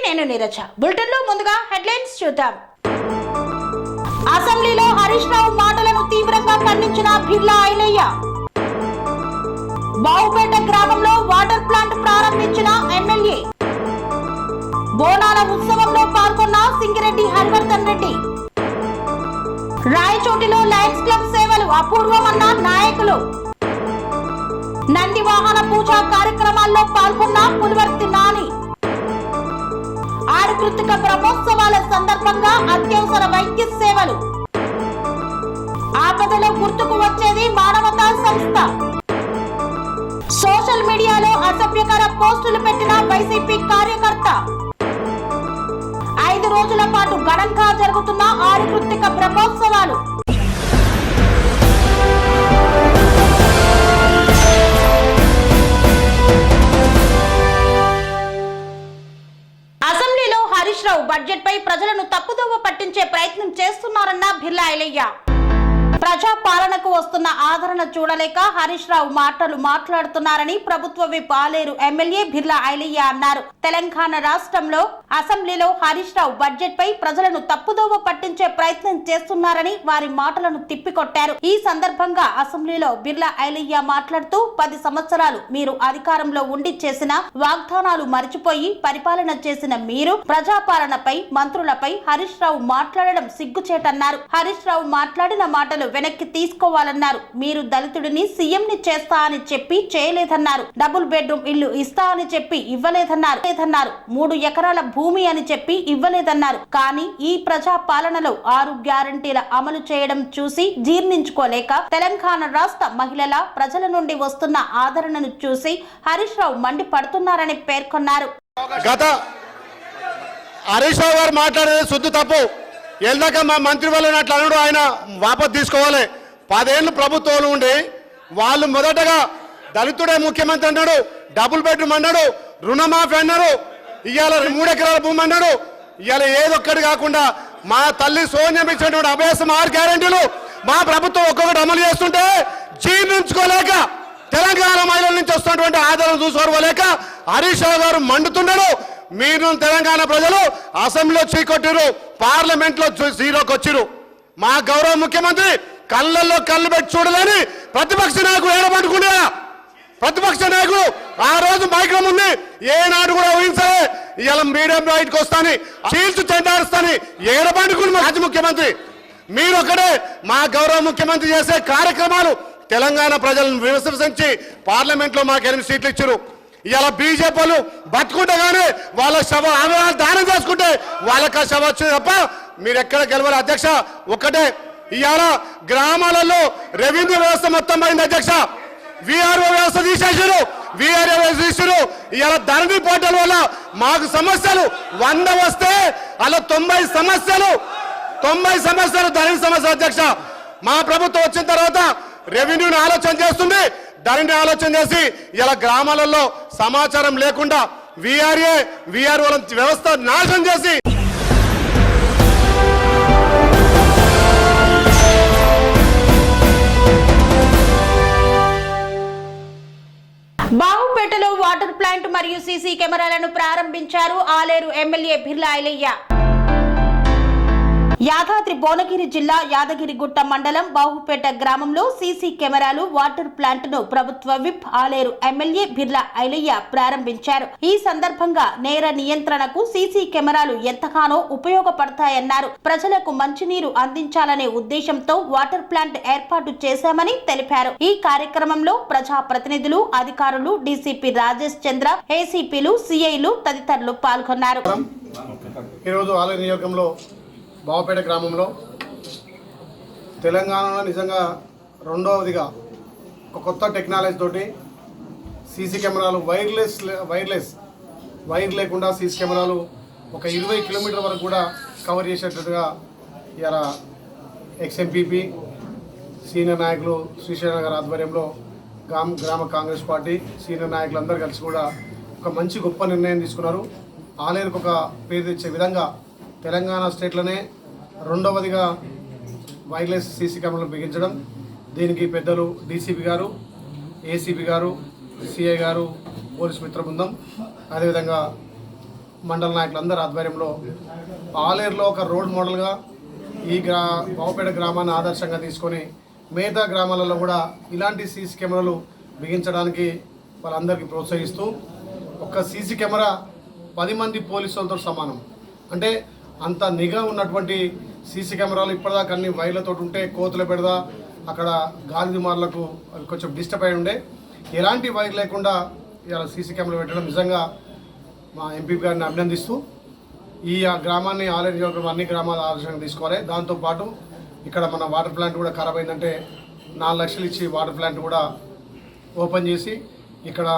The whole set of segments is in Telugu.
నేను నీరజ. బులెటిన్ లో ముందుగా హెడ్లైన్స్ చూద్దాం. అసెంబ్లీలో హరీష్ రావు మాటలను తీవ్రంగా ఖండించిన బిర్లా ఐలయ్య. బావుపేట గ్రామంలో వాటర్ ప్లాంట్ ప్రారంభించిన ఎమ్మెల్యే. బోనాల ఉత్సవంలో పాల్గొన్న సింగిరెడ్డి హరివర్ధన్ రెడ్డి. రాయచోటిలో లయన్స్ క్లబ్ సేవలు అపూర్వమన్న నాయకులు. నంది వాహన పూజ కార్యక్రమాల్లో పాల్గొన్న పులివర్తి నాని. ఆరుకృతిక బ్రహ్మోత్సవాల సందర్భంగా అత్యవసర వైద్య సేవలు. ఆపదలో గుర్తుకు వచ్చేది మానవతా సంస్థ. సోషల్ మీడియాలో అసభ్యకర పోస్టులు పెట్టిన వైసీపీ కార్యకర్త. 5 రోజుల పాటు ఘనంగా జరుగుతున్న ఆరుకృతిక బ్రహ్మోత్సవాలు. అసెంబ్లీలో హరీష్ రావు బడ్జెట్ పై ప్రజలను తప్పుదోవ పట్టించే ప్రయత్నం చేస్తున్నారన్న బిర్లా ఐలయ్య. ప్రజా పాలనకు వస్తున్న ఆదరణ చూడలేక హరీష్ రావు మాట్లాడుతున్నారని ప్రభుత్వ విప్ ఆలేరు ఎమ్మెల్యే బిర్లా ఐలయ్య అన్నారు. తెలంగాణ రాష్ట్రంలో అసెంబ్లీలో హరీష్ రావు బడ్జెట్ పై ప్రజలను తప్పుదోవ పట్టించే ప్రయత్నం చేస్తున్నారని వారి మాటలను తిప్పికొట్టారు. ఈ సందర్భంగా అసెంబ్లీలో బిర్లా ఐలయ్య మాట్లాడుతూ 10 సంవత్సరాలు మీరు అధికారంలో ఉండి చేసిన వాగ్దానాలు మరిచిపోయి పరిపాలన చేసిన మీరు ప్రజాపాలనపై మంత్రులపై హరీష్ రావు మాట్లాడడం సిగ్గుచేటన్నారు. హరీష్ రావు మాట్లాడిన మాటలు వెనక్కి తీసుకోవాలన్నారు. మీరు దళితుడిని సీఎం ని చేస్తా అని చెప్పి చేయలేదన్నారు. డబుల్ బెడ్రూమ్ ఇల్లు ఇస్తా అని చెప్పి ఇవ్వలేదన్నారు. 3 ఎకరాల భూమి అని చెప్పి ఇవ్వలేదన్నారు. కానీ ఈ ప్రజా పాలనలో 6 గ్యారంటీల అమలు చేయడం చూసి జీర్ణించుకోలేక తెలంగాణ రాష్ట్ర మహిళల ప్రజల నుండి వస్తున్న ఆదరణను చూసి హరీష్ రావు మండిపడుతున్నారని పేర్కొన్నారు. గత హరీష్ రావు గారు మాట్లాడేది శుద్ధ తప్పు. ఎల్దాక మా మంత్రి వాళ్ళు అట్లా అన్నాడు, ఆయన వాపసు తీసుకోవాలి. 10 ఏళ్ళు ప్రభుత్వంలో ఉండి వాళ్ళు మొదటగా దళితుడే ముఖ్యమంత్రి అన్నాడు, డబుల్ బెడ్రూమ్ అన్నాడు, రుణమాఫీ అన్నాడు, ఇవాళ 3 ఎకరాల భూమి అన్నాడు. ఇవాళ ఏదొక్కటి కాకుండా మా తల్లి సోనియా ఇచ్చినటువంటి అభ్యాసం 6 గ్యారెంటీలు మా ప్రభుత్వం ఒక్కొక్కటి అమలు చేస్తుంటే జీర్ణించుకోలేక తెలంగాణ మహిళల నుంచి వస్తున్నటువంటి ఆదరణ చూసుకోలేక హరీష్ రావు గారు మండుతున్నాడు. మీరు తెలంగాణ ప్రజలు అసెంబ్లీలో చీకొట్టిరు, పార్లమెంట్ లో జీరోకి వచ్చిరు. మా గౌరవ ముఖ్యమంత్రి కళ్ళల్లో కళ్ళు పెట్టి చూడలేని ప్రతిపక్ష నాయకుడు ఏడబట్టుకున్నా. ప్రతిపక్ష నాయకుడు ఆ రోజు మైక్రో ఉంది, ఏనాడు కూడా ఊహించలే ఇలా మీడియం బయటకు వస్తాని చీల్చు చెండాడుస్తాని ఏడబట్టుకుని మాజీ ముఖ్యమంత్రి. మీరు ఒకటే మా గౌరవ ముఖ్యమంత్రి చేసే కార్యక్రమాలు తెలంగాణ ప్రజలను విమర్శించి పార్లమెంట్ లో మాకు 8 సీట్లు ఇచ్చారు. ఇలా బీజేపీలు బతుకుంటగానే వాళ్ళ శవ దానం చేసుకుంటే వాళ్ళకి శవ వచ్చింది తప్ప మీరు ఎక్కడ గెలవాలి. అధ్యక్ష ఒక్కటే, ఇవాళ గ్రామాలలో రెవెన్యూ వ్యవస్థ మొత్తం పోయింది అధ్యక్ష. విఆర్ఓ వ్యవస్థ తీసేసారు, విఆర్ఓ తీసారు. ఇవాళ ధరణి పోర్టల్ వల్ల మాకు సమస్యలు 100 వస్తే అలా 90 సమస్యలు ధరణి సమస్యలు అధ్యక్ష. మా ప్రభుత్వం వచ్చిన తర్వాత రెవెన్యూని ఆలోచన చేస్తుంది, ధరణి ఆలోచన చేసి ఇలా గ్రామాలలో సమాచారం లేకుండా విఆర్ఓ వ్యవస్థ నాశనం చేసి బావుపేటలో వాటర్ ప్లాంట్ మరియు సీసీ కెమెరాలను ప్రారంభించారు ఆలేరు ఎమ్మెల్యే బిర్లా ఐలయ్య. యాదాద్రి భువనగిరి జిల్లా యాదగిరిగుట్ట మండలం బాహుపేట గ్రామంలో సీసీ కెమెరాలు వాటర్ ప్లాంట్ ను ప్రభుత్వ విప్ ఆలేరు ఎమ్మెల్యే బిర్లా ఐలయ్య ప్రారంభించారు. ఈ సందర్భంగా నేర నియంత్రణకు సీసీ కెమెరాలు ఎంతగానో ఉపయోగపడతాయన్నారు. ప్రజలకు మంచినీరు అందించాలనే ఉద్దేశంతో వాటర్ ప్లాంట్ ఏర్పాటు చేశామని తెలిపారు. ఈ కార్యక్రమంలో ప్రజా ప్రతినిధులు, అధికారులు, డీసీపీ రాజేష్ చంద్ర, ఏసీపీలు, సిఐలు తదితరులు పాల్గొన్నారు. బావపేట గ్రామంలో తెలంగాణలో నిజంగా రెండవదిగా ఒక కొత్త టెక్నాలజీ తోటి సీసీ కెమెరాలు వైర్ లేకుండా సీసీ కెమెరాలు ఒక 20 కిలోమీటర్ల వరకు కూడా కవర్ చేసేటట్టుగా ఇలా ఎక్స్ఎంపీపీ సీనియర్ నాయకులు శ్రీశైలం గారి ఆధ్వర్యంలో గ్రామ కాంగ్రెస్ పార్టీ సీనియర్ నాయకులందరూ కలిసి కూడా ఒక మంచి గొప్ప నిర్ణయం తీసుకున్నారు. ఆలేరుకు ఒక పేరు తెచ్చే విధంగా తెలంగాణ స్టేట్లోనే రెండవదిగా వైర్లెస్ సీసీ కెమెరాలు బిగించడం. దీనికి పెద్దలు డీసీపీ గారు, ఏసీపీ గారు, సిఐ గారు, పోలీస్ మిత్ర బృందం, అదేవిధంగా మండల నాయకులందరి ఆధ్వర్యంలో ఆలేరులో ఒక రోడ్ మోడల్గా ఈ బావుపేట గ్రామాన్ని ఆదర్శంగా తీసుకొని మిగతా గ్రామాలలో కూడా ఇలాంటి సీసీ కెమెరాలు బిగించడానికి వాళ్ళందరికీ ప్రోత్సహిస్తూ ఒక సీసీ కెమెరా 10 మంది పోలీసులతో సమానం. అంటే అంత నిఘా ఉన్నటువంటి సీసీ కెమెరాలు ఇప్పటిదాకా అన్ని వైర్లతో ఉంటే కోతుల పెడదా అక్కడ గాలి దుమార్లకు కొంచెం డిస్టర్బ్ అయి ఉండే. ఎలాంటి వైర్ లేకుండా ఇలా సీసీ కెమెరా పెట్టడం నిజంగా మా ఎంపీ గారిని అభినందిస్తూ ఈ గ్రామాన్ని ఆలేరు నియోజకవర్గం అన్ని గ్రామాల ఆదర్శంగా తీసుకోవాలి. దాంతోపాటు ఇక్కడ మన వాటర్ ప్లాంట్ కూడా ఖరాబ్ అయిందంటే 4 లక్షలు ఇచ్చి వాటర్ ప్లాంట్ కూడా ఓపెన్ చేసి ఇక్కడ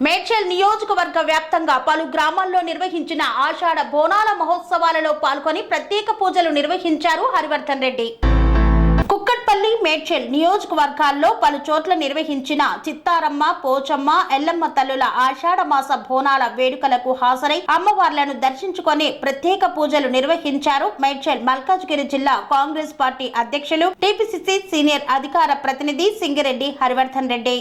మేడ్చల్ నియోజకవర్గ వ్యాప్తంగా పలు గ్రామాల్లో నిర్వహించిన ఆషాఢ బోనాల మహోత్సవాలలో పాల్గొని ప్రత్యేక పూజలు నిర్వహించారు హరివర్ధన్ రెడ్డి. కుక్కట్పల్లి, మేడ్చల్ నియోజకవర్గాల్లో పలు చోట్ల నిర్వహించిన చిత్తారమ్మ, పోచమ్మ, ఎల్లమ్మ తల్లుల ఆషాఢ మాస బోనాల వేడుకలకు హాజరై అమ్మవార్లను దర్శించుకొని ప్రత్యేక పూజలు నిర్వహించారు మేడ్చల్ మల్కాజ్గిరి జిల్లా కాంగ్రెస్ పార్టీ అధ్యక్షులు, టీపీసీసీ సీనియర్ అధికార ప్రతినిధి సింగిరెడ్డి హరివర్ధన్ రెడ్డి.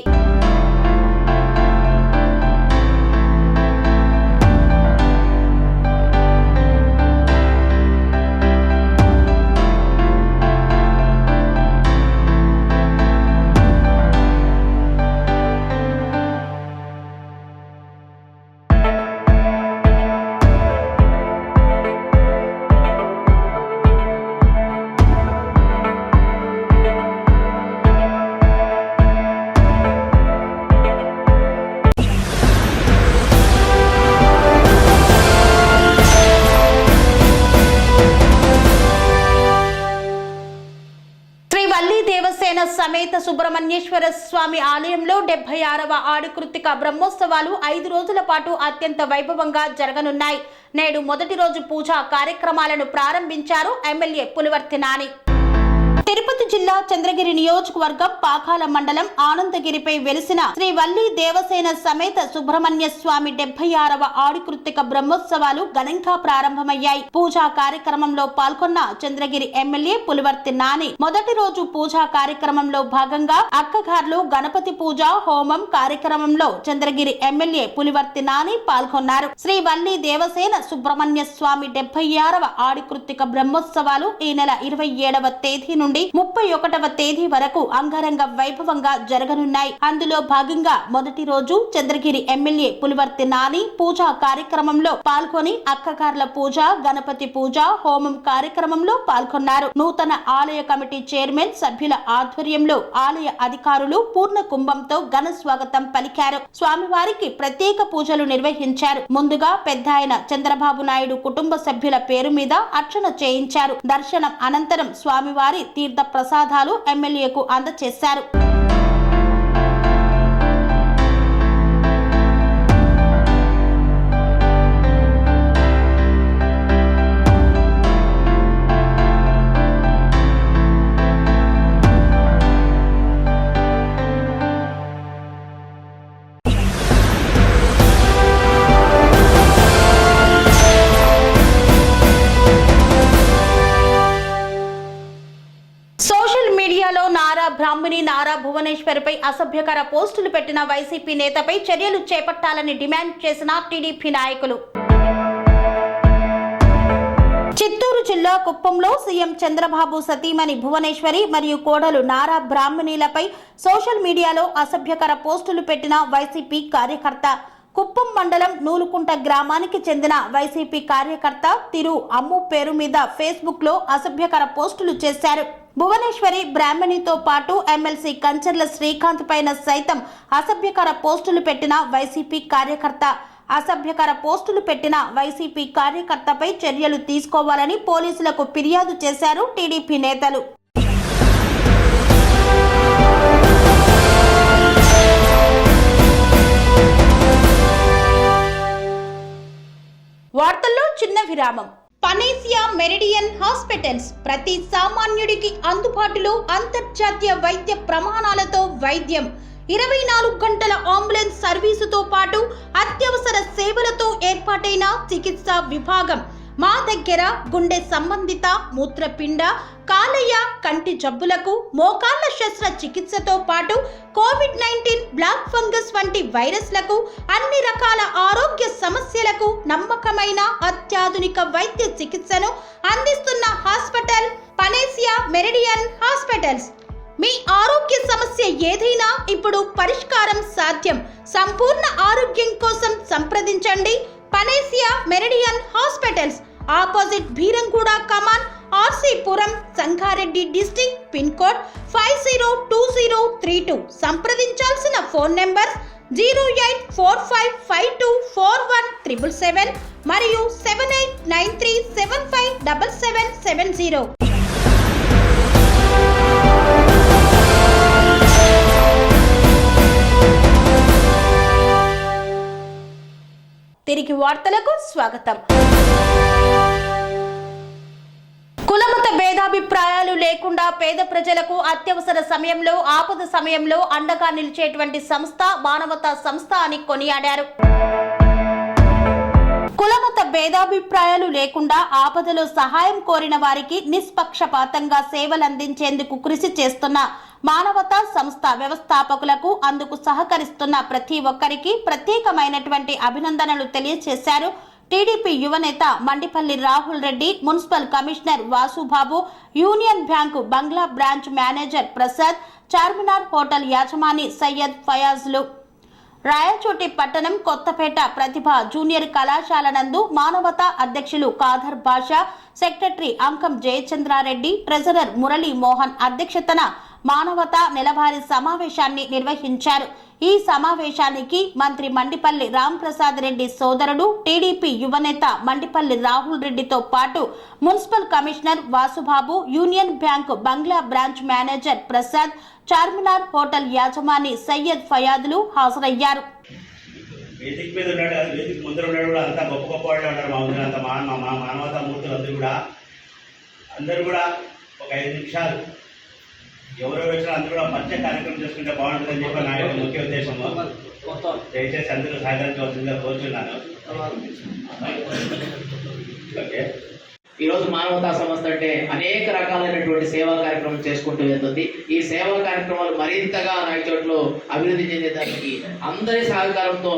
సమేత సుబ్రహ్మణ్యేశ్వర స్వామి ఆలయంలో 76వ ఆడికృత్తిక బ్రహ్మోత్సవాలు 5 రోజుల పాటు అత్యంత వైభవంగా జరగనున్నాయి. నేడు మొదటి రోజు పూజా కార్యక్రమాలను ప్రారంభించారు ఎమ్మెల్యే పులివర్తి నాని. తిరుపతి జిల్లా చంద్రగిరి నియోజకవర్గం పాకాల మండలం ఆనందగిరిపై వెలిసిన శ్రీ వల్లి దేవసేన సమేత సుబ్రహ్మణ్య స్వామి 76వ ఆడికృత్తిక బ్రహ్మోత్సవాలు ఘనంగా ప్రారంభమయ్యాయి. పూజా కార్యక్రమంలో పాల్గొన్న చంద్రగిరి ఎమ్మెల్యే పులివర్తి నాని మొదటి రోజు పూజా కార్యక్రమంలో భాగంగా అక్కగార్లు గణపతి పూజ హోమం కార్యక్రమంలో చంద్రగిరి ఎమ్మెల్యే పులివర్తి నాని పాల్గొన్నారు. శ్రీ వల్లి దేవసేన సుబ్రహ్మణ్య స్వామి 76వ ఆడికృత్తిక బ్రహ్మోత్సవాలు ఈ నెల 27వ తేదీ నుండి 31వ తేదీ వరకు అంగరంగ వైభవంగా జరగనున్నాయి. అందులో భాగంగా మొదటి రోజు చంద్రగిరి ఎమ్మెల్యే పులివర్తి నాని పూజా కార్యక్రమంలో పాల్గొని అక్కగార్ల పూజ, గణపతి పూజ, హోమం కార్యక్రమంలో పాల్గొన్నారు. నూతన ఆలయ కమిటీ చైర్మన్ సభ్యుల ఆధ్వర్యంలో ఆలయ అధికారులు పూర్ణ కుంభంతో ఘన స్వాగతం పలికారు. స్వామివారికి ప్రత్యేక పూజలు నిర్వహించారు. ముందుగా పెద్దాయన చంద్రబాబు నాయుడు కుటుంబ సభ్యుల పేరు మీద అర్చన చేయించారు. దర్శనం అనంతరం స్వామివారి తీర్థ ప్రసాదాలు ఎమ్మెల్యేకు అందజేశారు. బ్రాహ్మణి నారా భువనేశ్వర్ పై అసభ్యకర పోస్టులు పెట్టిన వైసీపీ నేతపై చర్యలు చేపట్టాలని డిమాండ్ చేసిన టీడీపీ నాయకులు. చిత్తూరు జిల్లా కుప్పంలో సీఎం చంద్రబాబు సతీమణి భువనేశ్వరి మరియు కోడలు నారా బ్రాహ్మణిలపై సోషల్ మీడియాలో అసభ్యకర పోస్టులు పెట్టిన వైసీపీ కార్యకర్త. కుప్పం మండలం నూలుకుంట గ్రామానికి చెందిన వైసీపీ కార్యకర్త తిరు అమ్ము పేరు మీద ఫేస్బుక్ లో అసభ్యకర పోస్టులు చేశారు. భువనేశ్వరి బ్రాహ్మణితో పాటు ఎమ్మెల్సీ కంచర్ల శ్రీకాంత్ పైన సైతం అసభ్యకర పోస్టులు పెట్టిన వైసీపీ కార్యకర్త. అసభ్యకర పోస్టులు పెట్టిన వైసీపీ కార్యకర్తపై చర్యలు తీసుకోవాలని పోలీసులకు ఫిర్యాదు చేశారు టీడీపీ నేతలు. వార్తల్లో చిన్న విరామం. పనేసియా మెరిడియన్ హాస్పిటల్స్ ప్రతి సామాన్యుడికి అందుబాటులో అంతర్జాతీయ వైద్య ప్రమాణాలతో వైద్యం, 24 గంటల అంబులెన్స్ సర్వీసుతో పాటు అత్యవసర సేవలతో ఏర్పాటైన చికిత్సా విభాగం. మా దగ్గర గుండె సంబంధిత, మూత్రపిండ, కాలేయ కంటి జబ్బులకు మోకాళ్ల శస్త్రచికిత్సతో పాటు కోవిడ్-19 బ్లాక్ ఫంగస్ వంటి వైరస్లకు అన్ని రకాల ఆరోగ్య సమస్యలకు నమ్మకమైన అత్యాధునిక వైద్య చికిత్సను అందిస్తున్న హాస్పిటల్ పనేసియా మెరిడియన్ హాస్పిటల్స్. మీ ఆరోగ్య సమస్య ఏదైనా ఇప్పుడు పరిష్కారం సాధ్యం. సంపూర్ణ ఆరోగ్యం కోసం సంప్రదించండి Panacea Meridian hospitals, opposite Beeramguda Kaman, RC Puram, Sangareddy district, pin code 502032. సంప్రదించాల్సిన ఫోన్ నెంబర్ 0845524177 మరియు 7893757770. తిరిగి వార్తలకు స్వాగతం. కులమత భేదాభిప్రాయాలు లేకుండా పేద ప్రజలకు అత్యవసర సమయంలో, ఆపద సమయంలో అండగా నిలిచేటువంటి సంస్థ మానవతా సంస్థ అని కొనియాడారు. కులమత భేదాభిప్రాయాలు లేకుండా ఆపదలో సహాయం కోరిన వారికి నిష్పక్షపాతంగా సేవలందించేందుకు కృషి చేస్తున్న మానవతా సంస్థ వ్యవస్థాపకులకు, అందుకు సహకరిస్తున్న ప్రతి ఒక్కరికి ప్రత్యేకమైనటువంటి అభినందనలు తెలియజేశారు. టీడీపీ యువనేత Mandipalli Rahul Reddy, municipal commissioner Vasubabu, union bank Bangla branch manager Prasad, Charminar hotel యాజమాని సయ్యద్ ఫయాజ్లు. రాయచోటి పట్టణం కొత్తపేట ప్రతిభ జూనియర్ కళాశాల నందు మానవతా అధ్యక్షులు ఖాదర్ బాషా, సెక్రటరీ అంకం జయచంద్రారెడ్డి, ట్రెజరర్ మురళీ మోహన్ అధ్యక్షతన మానవతా నెలవారీ సమావేశాన్ని నిర్వహించారు. ఈ సమావేశానికి మంత్రి మండిపల్లి రాంప్రసాద్ రెడ్డి సోదరుడు, టీడీపీ యువనేత మండిపల్లి రాహుల్ రెడ్డితో పాటు municipal commissioner Vasubabu, union bank Bangla branch manager Prasad, Charminar hotel యాజమాని సయ్యద్ ఫయాద్లు హాజరయ్యారు. వేదిక మీద ఉన్నాడు, వేదిక ముందర ఉన్నాడు కూడా అంతా గొప్ప గొప్ప వాళ్ళు ఉన్నారు. మా మానవతా మూర్తులు అందరూ కూడా ఒక 5 నిమిషాలు ఎవరెవరు వచ్చినా అందరూ కూడా పరిచయ కార్యక్రమం చేసుకుంటే బాగుంటుందని చెప్పి నా యొక్క ముఖ్య ఉద్దేశము. దయచేసి అందరూ సహకరించవలసిందిగా కోరుతున్నాను. ఓకే. ఈరోజు మానవతా సంస్థ అంటే అనేక రకాలైనటువంటి సేవా కార్యక్రమం చేసుకుంటూ వెళ్తుంది. ఈ సేవా కార్యక్రమాలు మరింతగా రాయచోట్లో అభివృద్ధి చెందేదానికి అందరి సహకారంతో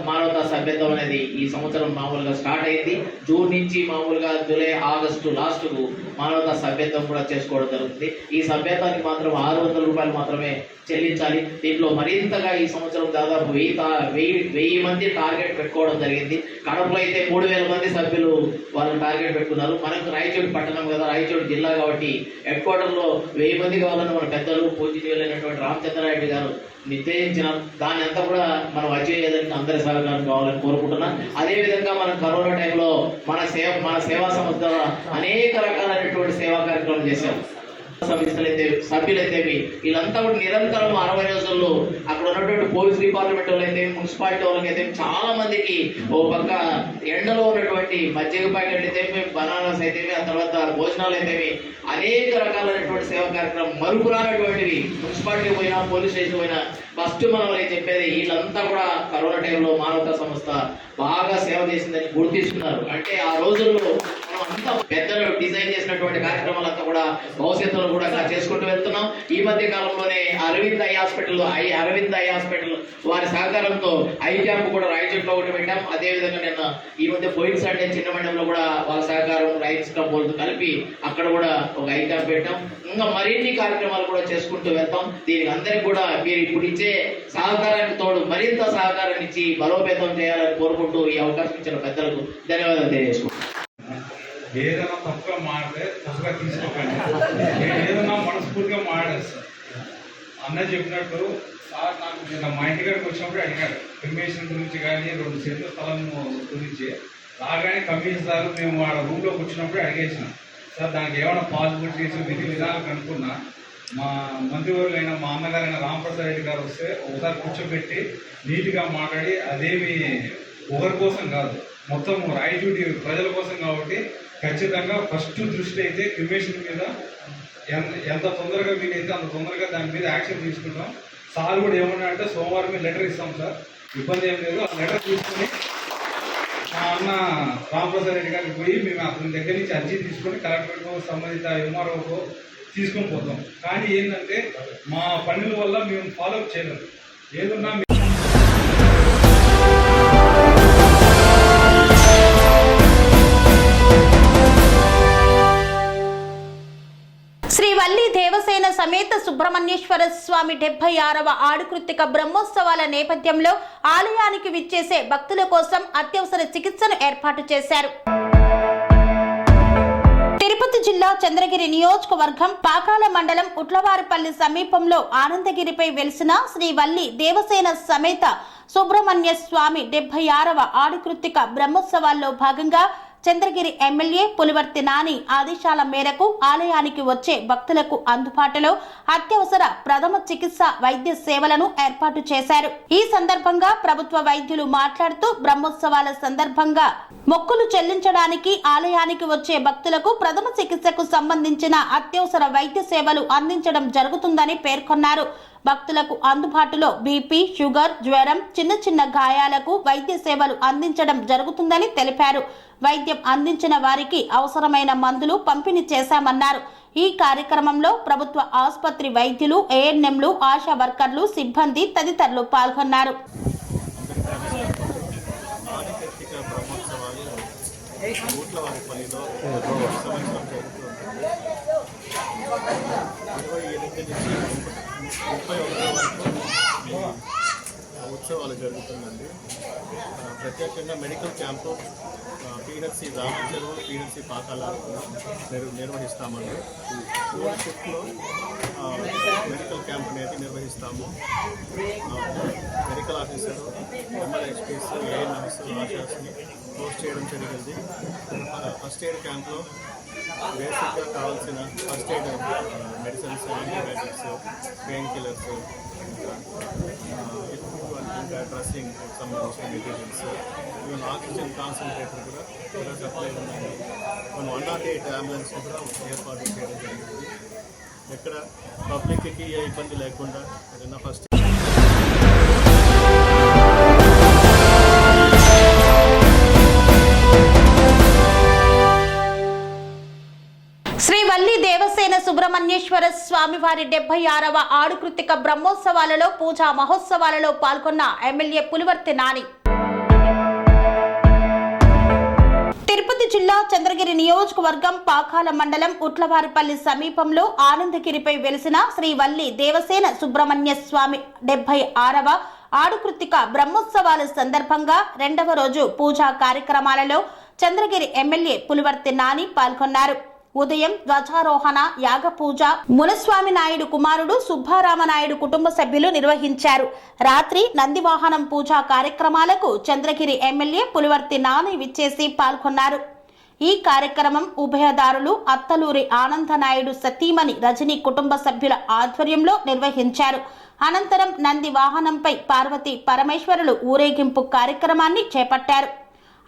మానవతా సభ్యత్వం అనేది ఈ సంవత్సరం మామూలుగా స్టార్ట్ అయింది. జూన్ నుంచి మామూలుగా జూలై, ఆగస్టు లాస్ట్కు మానవతా సభ్యత్వం కూడా చేసుకోవడం జరుగుతుంది. ఈ సభ్యత్వానికి మాత్రం 600 రూపాయలు మాత్రమే చెల్లించాలి. దీంట్లో మరింతగా ఈ సంవత్సరం దాదాపు 1000 మంది టార్గెట్ పెట్టుకోవడం జరిగింది. కడపలో అయితే 3000 మంది సభ్యులు వాళ్ళు టార్గెట్ పెట్టుకున్నారు. మనకు రాయచోటి పట్టణం కదా, రాయచోటి జిల్లా కాబట్టి హెడ్ క్వార్టర్లో 1000 మంది కావాలని మన పెద్దలు పూజనీయులైనటువంటి రామచంద్రారెడ్డి గారు నిర్ణయించిన దాన్ని అంతా కూడా మనం అచీవ్ చేయడానికి అందరి సహకారం కావాలని కోరుకుంటున్నాం. అదేవిధంగా మనం కరోనా టైంలో మన సేవా సంస్థ అనేక రకాలైనటువంటి సేవా కార్యక్రమాలు చేశాం. సంస్థలైతే సభ్యులైతేవి వీళ్ళంతా కూడా నిరంతరం 60 రోజుల్లో అక్కడ ఉన్నటువంటి పోలీస్ డిపార్ట్మెంట్ వాళ్ళైతే, మున్సిపాలిటీ వాళ్ళకైతే చాలా మందికి ఓ పక్క ఎండలో ఉన్నటువంటి మజ్జిగ ప్యాకెట్ అయితే, బనానాస్ అయితే, ఆ తర్వాత భోజనాలు అయితే అనేక రకాలైనటువంటి సేవా కార్యక్రమం మరుపురానటువంటివి. మున్సిపాలిటీ పోయినా, పోలీస్ స్టేషన్ పోయినా ఫస్ట్ మనం చెప్పేది వీళ్ళంతా కూడా కరోనా టైంలో మానవతా సంస్థ బాగా సేవ చేసిందని గుర్తిస్తున్నారు. అంటే ఆ రోజుల్లో మనం అంతా పెద్దలు డిజైన్ చేసినటువంటి కార్యక్రమాలంతా కూడా భవిష్యత్తులో కూడా చేసుకుంటూ వెళ్తున్నాం. ఈ మధ్య కాలంలోనే అరవింద్ ఐ హాస్పిటల్ వారి సహకారంతో ఐ క్యాంప్ కూడా రాయచోట్లో ఒకటి పెట్టాం. అదేవిధంగా నిన్న ఈ మధ్య పోయిన సండే చిన్న మండలంలో కూడా వాళ్ళ సహకారం రైట్స్ క్లబ్తో కలిపి అక్కడ కూడా ఒక ఐ క్యాంప్ పెట్టాం. ఇంకా మరిన్ని కార్యక్రమాలు కూడా చేసుకుంటూ వెళ్తాం. దీనికి అందరికి కూడా మీరు ఇప్పుడు ఇచ్చే సహకారానికి తోడు మరింత సహకారాన్ని ఇచ్చి బలోపేతం చేయాలని కోరుకుంటూ ఈ అవకాశం ఇచ్చిన పెద్దలకు ధన్యవాదాలు తెలియజేసుకుంటాం. ఏదైనా తప్పుగా మాడితే తప్పుగా తీసుకోకండి. నేను ఏదైనా మనస్ఫూర్తిగా మాడేస్తాను. అన్న చెప్పినట్టు సార్ నాకు నిన్న మా ఇంటికాడికి వచ్చినప్పుడు అడిగాడు కమిషన్ గురించి కానీ 2 సెంట్ల స్థలం గురించి. రాగానే కమిషన్ సార్ మేము వాళ్ళ రూమ్లోకి వచ్చినప్పుడు అడిగేసినాం, సార్ దానికి ఏమైనా పాసిబిలిటీస్, విధి విధానాలు కనుక్కున్నా మా మంత్రివర్యులైన మా అన్నగారైన రాంప్రసాద్ రెడ్డి గారు వస్తే ఒకసారి కూర్చోబెట్టి నీట్గా మాట్లాడి, అదేమి ఒకరి కోసం కాదు, మొత్తం రాయచోటి ప్రజల కోసం కాబట్టి ఖచ్చితంగా ఫస్ట్ దృష్టి అయితే కమిషన్ మీద ఎంత తొందరగా వీలైతే అంత తొందరగా దాని మీద యాక్షన్ తీసుకుంటాం. సార్ కూడా ఏమన్నా అంటే సోమవారం లెటర్ ఇస్తాం సార్, ఇబ్బంది ఏం లేదు. ఆ లెటర్ తీసుకుని మా అన్న రామప్రసాద్ రెడ్డి గారికి పోయి మేము అతని దగ్గర నుంచి అర్జీ తీసుకొని కలెక్టర్కు సంబంధిత ఎంఆర్ఓకు తీసుకొని పోతాం. కానీ ఏంటంటే మా పనుల వల్ల మేము ఫాలోఅప్ చేయలేము. ఏదన్నా శ్రీవల్లి దేవసేన సమేత సుబ్రహ్మణ్యేశ్వర స్వామి 76వ ఆడుకృత్తిక బ్రహ్మోత్సవాల నేపథ్యంలో ఆలయానికి విచ్చేసే భక్తుల కోసం అత్యవసర చికిత్సను ఏర్పాటు చేశారు. తిరుపతి జిల్లా చంద్రగిరి నియోజకవర్గం పాకాల మండలం ఉట్లవారిపల్లి సమీపంలో ఆనందగిరిపై వెలిసిన శ్రీవల్లి దేవసేన సమేత సుబ్రహ్మణ్య స్వామి 76వ ఆడుకృత్తిక బ్రహ్మోత్సవాల్లో భాగంగా చంద్రగిరి ఎమ్మెల్యే పులివర్తి నాని ఆదేశాల మేరకు ఆలయానికి వచ్చే భక్తులకు అందుబాటులో అత్యవసర ప్రథమ చికిత్స వైద్య సేవలను ఏర్పాటు చేశారు. ఈ సందర్భంగా ప్రభుత్వ వైద్యులు మాట్లాడుతూ బ్రహ్మోత్సవాల సందర్భంగా మొక్కులు చెల్లించడానికి ఆలయానికి వచ్చే భక్తులకు ప్రథమ చికిత్సకు సంబంధించిన అత్యవసర వైద్య సేవలు అందించడం జరుగుతుందని పేర్కొన్నారు. భక్తులకు అందుబాటులో బీపీ, షుగర్, జ్వరం, చిన్న చిన్న గాయాలకు వైద్య సేవలు అందించడం జరుగుతుందని తెలిపారు. వైద్యం అందించిన వారికి అవసరమైన మందులు పంపిణీ చేశామన్నారు. ఈ కార్యక్రమంలో ప్రభుత్వ ఆసుపత్రి వైద్యులు, ఏఎన్ఎంలు, ఆశా వర్కర్లు, సిబ్బంది తదితరులు పాల్గొన్నారు. ఉత్సవాలు జరుగుతుందండి. ప్రత్యేకంగా medical camp PHC Ramacheruvu, PHC Pakala నిర్వహిస్తామండి. 3 షిఫ్ట్లో మెడికల్ క్యాంప్ అనేది నిర్వహిస్తాము. మెడికల్ ఆఫీసరు, ఎంఆర్ఎస్పీస్, ఏఎన్ఎంస్, ఆశాస్ని పోస్ట్ చేయడం జరిగింది. ఫస్ట్ ఎయిడ్ క్యాంప్లో బేసిక్గా కావాల్సిన first aid medicines, antibiotics, pain killers, ఇంకా డ్రెస్సింగ్ సంబంధించిన మెటీరియల్స్, ఈవెన్ ఆక్సిజన్ కాన్సన్ట్రేటర్ కూడా సప్లై ఉన్నాయి. మన 108 అంబులెన్స్ కూడా ఏర్పాటు చేయడం జరిగింది. ఎక్కడ పబ్లిక్కి ఏ ఇబ్బంది లేకుండా ఏదైనా ఫస్ట్ శ్రీవల్లి దేవసేన సుబ్రహ్మణ్యేశ్వర స్వామివారి 76వ ఆడుకృత్తిక బ్రహ్మోత్సవాలలో పూజా మహోత్సవాలలో పాల్గొన్న ఎమ్మెల్యే పులివర్తి నాని. తిరుపతి జిల్లా చంద్రగిరి నియోజకవర్గం పాకాల మండలం ఉట్లవారిపల్లి సమీపంలో ఆనందగిరిపై వెలిసిన శ్రీవల్లి దేవసేన సుబ్రహ్మణ్య స్వామి 76వ ఆడుకృత్తిక బ్రహ్మోత్సవాల సందర్భంగా 2వ రోజు పూజా కార్యక్రమాలలో చంద్రగిరి ఎమ్మెల్యే పులివర్తి నాని పాల్గొన్నారు. ఉదయం ధ్వజారోహణ, యాగపూజ మునస్వామి నాయుడు కుమారుడు సుబ్బారామనాయుడు కుటుంబ సభ్యులు నిర్వహించారు. రాత్రి నందివాహనం పూజా కార్యక్రమాలకు చంద్రగిరి ఎమ్మెల్యే పులివర్తి నాని విచ్చేసి పాల్గొన్నారు. ఈ కార్యక్రమం ఉభయదారులు అత్తలూరి ఆనందనాయుడు సతీమణి రజని కుటుంబ సభ్యుల ఆధ్వర్యంలో నిర్వహించారు. అనంతరం నంది వాహనంపై పార్వతీ పరమేశ్వరులు ఊరేగింపు కార్యక్రమాన్ని చేపట్టారు.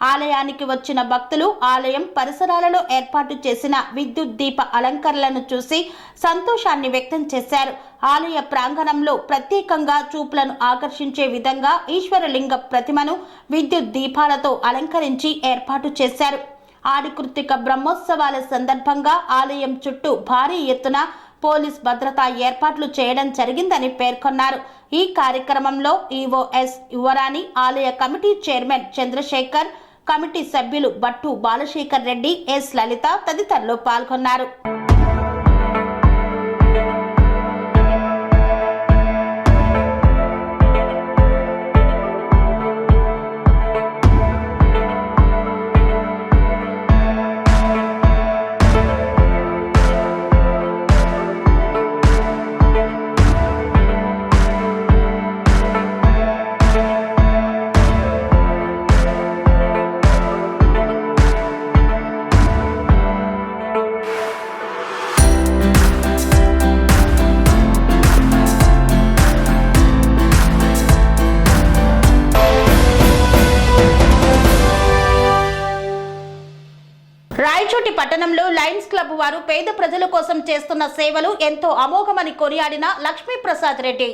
ఆలయానికి వచ్చిన భక్తులు ఆలయం పరిసరాలలో ఏర్పాటు చేసిన విద్యుత్ దీప అలంకరణలను చూసి సంతోషాన్ని వ్యక్తం చేశారు. ఆలయ ప్రాంగణంలో ప్రత్యేకంగా చూపులను ఆకర్షించే విధంగా ఈశ్వరలింగ ప్రతిమను విద్యుత్ దీపాలతో అలంకరించి ఏర్పాటు చేశారు. ఆడికృత్తిక బ్రహ్మోత్సవాల సందర్భంగా ఆలయం చుట్టూ భారీ ఎత్తున పోలీస్ భద్రతా ఏర్పాట్లు చేయడం జరిగిందని పేర్కొన్నారు. ఈ కార్యక్రమంలో ఈఓఎస్ యువరాణి, ఆలయ కమిటీ చైర్మన్ చంద్రశేఖర్, కమిటీ సభ్యులు బట్టు బాలశేఖర్ రెడ్డి, ఎస్ లలిత తదితరులు పాల్గొన్నారు. రాయచోటి పట్టణంలో లయన్స్ క్లబ్ వారు పేద ప్రజల కోసం చేస్తున్న సేవలు ఎంతో అమోఘమని కొనియాడిన లక్ష్మీప్రసాద్ రెడ్డి.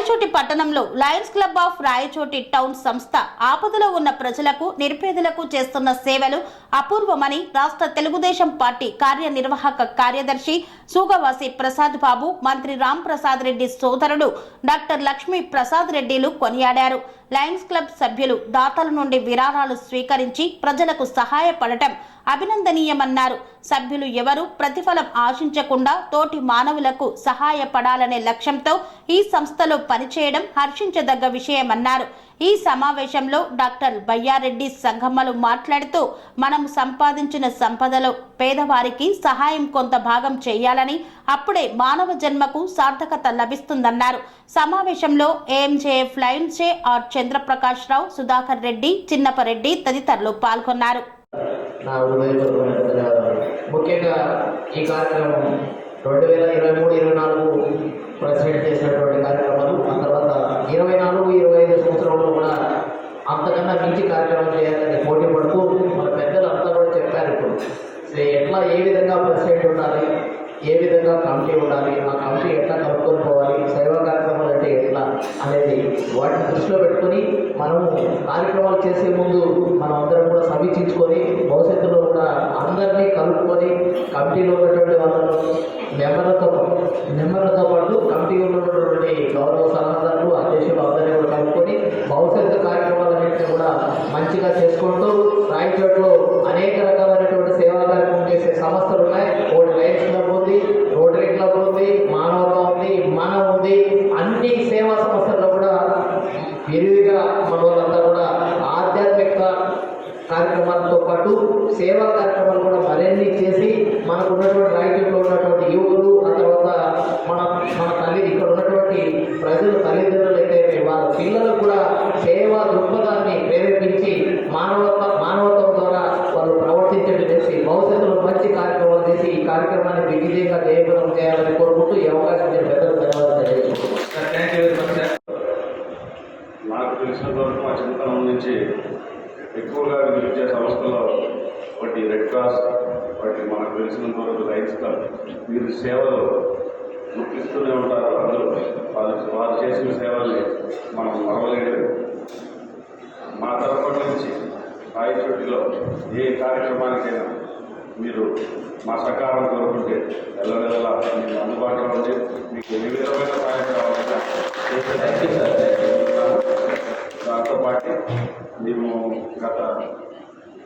రాయచోటి పట్టణంలో Lions club of Rayachoti town సంస్థ ఆపదలో ఉన్న ప్రజలకు నిరుపేదలకు చేస్తున్న సేవలు అపూర్వమని రాష్ట్ర తెలుగుదేశం పార్టీ కార్యనిర్వాహక కార్యదర్శి సూగవాసి ప్రసాద్ బాబు, మంత్రి రామ్ ప్రసాద్ రెడ్డి సోదరుడు డాక్టర్ లక్ష్మీ ప్రసాద్ రెడ్డిలు కొనియాడారు. లయన్స్ క్లబ్ సభ్యులు దాతల నుండి విరాళాలు స్వీకరించి ప్రజలకు సహాయపడటం అభినందనీయమన్నారు. సభ్యులు ఎవరు ప్రతిఫలం ఆశించకుండా తోటి మానవులకు సహాయపడాలనే లక్ష్యంతో ఈ సంస్థలో పనిచేయడం హర్షించదగ్గ విషయమన్నారు. ఈ సమావేశంలో డాక్టర్ బయ్యారెడ్డి సంగమ్మలు మాట్లాడుతూ మనం సంపాదించిన సంపదలో పేదవారికి సహాయం కొంత భాగం చేయాలని, అప్పుడే మానవ జన్మకు సార్థకత లభిస్తుందన్నారు. సమావేశంలో ఏఎంజేఎఫ్ లయన్స్ డే ఆర్ చంద్రప్రకాష్ రావు, సుధాకర్ రెడ్డి, చిన్నపరెడ్డి తదితరులు పాల్గొన్నారు. నా హృదయపూర్వకమైన ధన్యవాదాలు. ముఖ్యంగా ఈ కార్యక్రమం 2023-24 ప్రెసిడెంట్ చేసినటువంటి కార్యక్రమాలు, ఆ తర్వాత 24-25 సంవత్సరంలో కూడా అంతకన్నా మించి కార్యక్రమం చేయాలని పోటీ పడుతూ మన పెద్దలు అంతా కూడా చెప్పారు. ఇప్పుడు ఎట్లా ఏ విధంగా ప్రెసిడెంట్ ఉండాలి, ఏ విధంగా కమిటీ ఉండాలి, ఆ కమిటీ ఎట్లా కలుపుకొని పోవాలి, సేవా కార్యక్రమాలు అంటే ఎట్లా అనేది వాటిని దృష్టిలో పెట్టుకొని మనము కార్యక్రమాలు చేసే ముందు మనం అందరం కూడా సమీక్షించుకొని భవిష్యత్తులో కూడా అందరినీ కలుపుకొని కమిటీలో ఉన్నటువంటి వాళ్ళను మెంబర్లతో పాటు కమిటీలో ఉన్నటువంటి గౌరవ సలహాదారులు, అధ్యక్షులు అందరినీ కూడా కలుపుకొని భవిష్యత్తు కార్యక్రమాలన్నింటినీ కూడా మంచిగా చేసుకుంటూ రాయచోట్లో అనేక రకాలైనటువంటి సేవా కార్యక్రమం చేసే సంస్థలు ఉన్నాయి. ఒకటి లయన్స్ క్లబ్ ఉంది, రోటరీ క్లబ్ ఉంది, మానవత ఉంది, మనం ఉంది. అన్ని సేవా సంస్థల్లో కూడా విరివిగా మన వాళ్ళంతా కూడా ఆధ్యాత్మిక కార్యక్రమాలతో పాటు సేవా కార్యక్రమాలు కూడా మరిన్ని చేసి మనకు ఉన్నటువంటి రాయచోట్లో ఉన్నటువంటి యువకులు, ఆ తర్వాత మన తల్లి ఇక్కడ ఉన్నటువంటి ప్రజలు తల్లిదండ్రులు అయితే వాళ్ళ పిల్లలకు కూడా సేవా దృక్పథాన్ని ప్రేరేపించి మానవత్వం ద్వారా వాళ్ళు ప్రవర్తించడం చేసి భవిష్యత్తులో మంచి కార్యక్రమాలు చేసి ఈ కార్యక్రమాన్ని దిగ్విజయంగా జయప్రదం చేయాలని కోరుకుంటూ ఈ అవకాశం ఇచ్చిన పెద్దలకు ధన్యవాదాలు తెలియజేస్తున్నాను. నాకు తెలిసినంత వరకు మా చిన్నతనం నుంచి ఎక్కువగా పిలిచే సంస్థలో ఒకటి రెడ్ క్రాస్, ఒకటి మనకు తెలిసినంత వరకు లయన్స్ క్లబ్. వీరి సేవలు గుర్తిస్తూనే ఉంటారు అందరూ. వారు చేసిన సేవల్ని మనం మరవలేదు. మా తరఫు నుంచి రాయచోటిలో ఏ కార్యక్రమానికైనా మీరు మా సహకారం కోరుకుంటే నెల మీకు అందుబాటులో ఉండి మీకు ఏ విధమైన సహాయం కావాలన్నా దాంతో పాటు మేము గత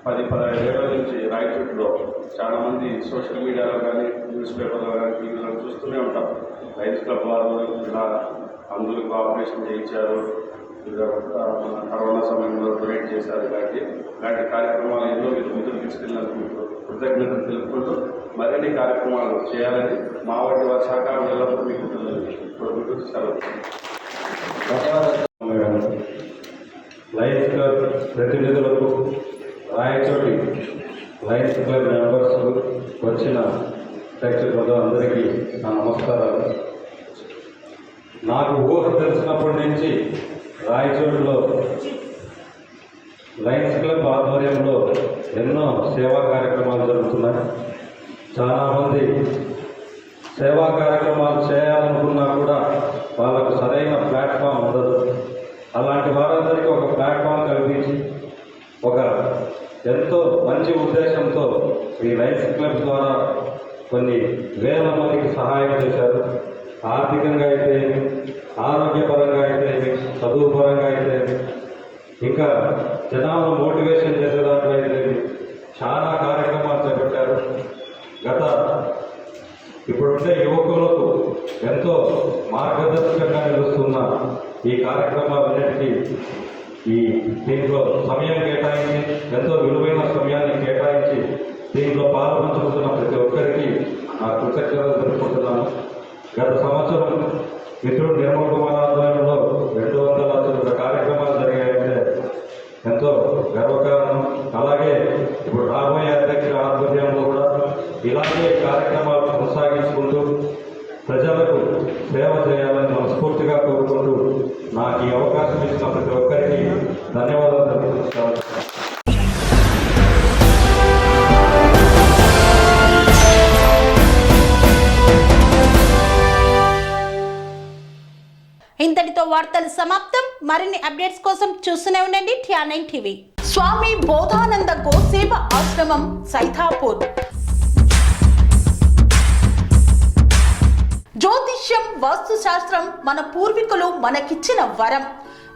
10-15 ఏళ్ల నుంచి రాయచోటిలో చాలామంది సోషల్ మీడియాలో కానీ న్యూస్ పేపర్లో కానీ టీవీలో చూస్తూనే ఉంటాం. లయన్స్ క్లబ్ వారు ఇలా అందరికి ఆపరేషన్ చేయించారు, కరోనా సమయంలో డొనేట్ చేశారు. ఇలాంటి కార్యక్రమాలు ఎన్నో మీరు ముందుకు తీసుకెళ్ళినందుకు కృతజ్ఞతలు తెలుపుకుంటూ మరిన్ని కార్యక్రమాలు చేయాలని మా వంటి వారి సహకారం ఎల్లప్పుడూ మీకు కోరుకుంటూ సెలవు. లయన్స్ క్లబ్ ప్రతినిధులకు, రాయచోటి లయన్స్ క్లబ్ మెంబర్స్, వచ్చిన ప్రేక్షకులు అందరికీ నా నమస్కారాలు. నాకు ఊహ తెలిసినప్పటి నుంచి రాయచోటిలో లయన్స్ క్లబ్ ఆధ్వర్యంలో ఎన్నో సేవా కార్యక్రమాలు జరుగుతున్నాయి. చాలామంది సేవా కార్యక్రమాలు చేయాలనుకున్నా కూడా వాళ్ళకు సరైన ప్లాట్ఫామ్ ఉండదు. అలాంటి వారందరికీ ఒక ప్లాట్ఫామ్ కల్పించి ఒక ఎంతో మంచి ఉద్దేశంతో ఈ లయన్స్ క్లబ్ ద్వారా కొన్ని వేల మందికి సహాయం చేశారు. ఆర్థికంగా అయితే, ఆరోగ్యపరంగా అయితే, చదువు పరంగా అయితే, ఇంకా జనాలను మోటివేషన్ చేసే దాంట్లో అయితే చాలా కార్యక్రమాలు చేపట్టారు. ఇప్పుడుండే యువకులకు ఎంతో మార్గదర్శకంగా నిలుస్తున్న ఈ కార్యక్రమాలన్నిటికీ దీంట్లో సమయం కేటాయించి, ఎంతో విలువైన సమయాన్ని కేటాయించి దీంట్లో పాల్పంచుకుంటున్న ప్రతి ఒక్కరికి నా కృతజ్ఞతలు తెలుపుకుంటున్నాను. గత సంవత్సరం మిత్రుడు నిర్మల్ కుమార్ ఆధ్వర్యంలో 200 కార్యక్రమాలు జరిగాయంటే ఎంతో గర్వకారణం. అలాగే ఇప్పుడు రాబోయే అధ్యక్షుల ఆధ్వర్యంలో కూడా ఇలాగే కార్యక్రమాలు కొనసాగించుకుంటూ ప్రజలకు సేవ చేయాలని మనస్ఫూర్తిగా కోరుకుంటూ నాకు ఈ అవకాశం ఇచ్చిన ప్రతి ఒక్కరికి ధన్యవాదాలు తెలుపుతున్నాను. వార్తలు సమాప్తం. మరిన్ని అప్డేట్స్ కోసం చూస్తూనే ఉండండి TR9 టీవీ. స్వామి బోధానంద గోసేవ ఆశ్రమం సైతాపూర్. జ్యోతిష్యం, వాస్తుశాస్త్రం మన పూర్వీకులు మనకిచ్చిన వరం.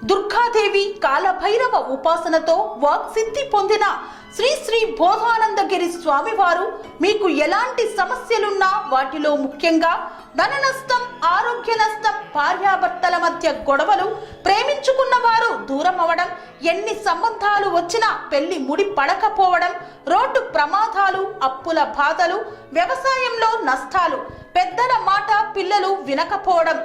దుర్గాదేవి, కాలభైరవ ఉపాసనతో వాక్సిద్ధి పొందిన శ్రీ శ్రీ బోధానందగిరి స్వామివారు మీకు ఎలాంటి సమస్యలున్నా, వాటిలో ముఖ్యంగా ధన నష్టం, ఆరోగ్య నష్టం, భార్యాభర్తల మధ్య గొడవలు, ప్రేమించుకున్న వారు దూరం అవడం, ఎన్ని సంబంధాలు వచ్చినా పెళ్లి ముడి పడకపోవడం, రోడ్డు ప్రమాదాలు, అప్పుల బాధలు, వ్యవసాయంలో నష్టాలు, పెద్దల మాట పిల్లలు వినకపోవడం,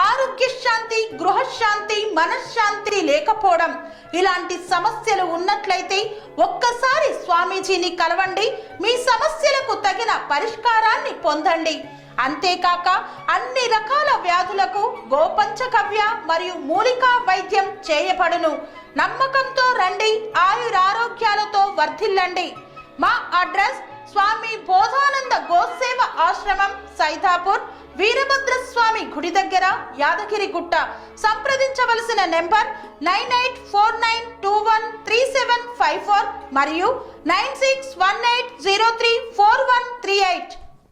ఆరోగ్య శాంతి, గృహశాంతి, మనశ్శాంతి లేకపోవడం, ఇలాంటి సమస్యలు ఉన్నట్లయితే ఒక్కసారి స్వామీజీని కలవండి. మీ సమస్యలకు తగిన పరిష్కారాన్ని పొందండి. అంతేకాక అన్ని రకాల వ్యాధులకు గోపంచగవ్య మరియు మూలికా వైద్యం చేయబడును. నమ్మకంతో రండి, ఆయురారోగ్యాలతో వర్ధిల్లండి. మా అడ్రస్ స్వామి బోధానంద గోసేవ ఆశ్రమం సైతాపూర్, వీరభద్రస్వామి గుడి దగ్గర, యాదగిరిగుట్ట. సంప్రదించవలసిన నెంబర్ 9849213754 మరియు 9618034138.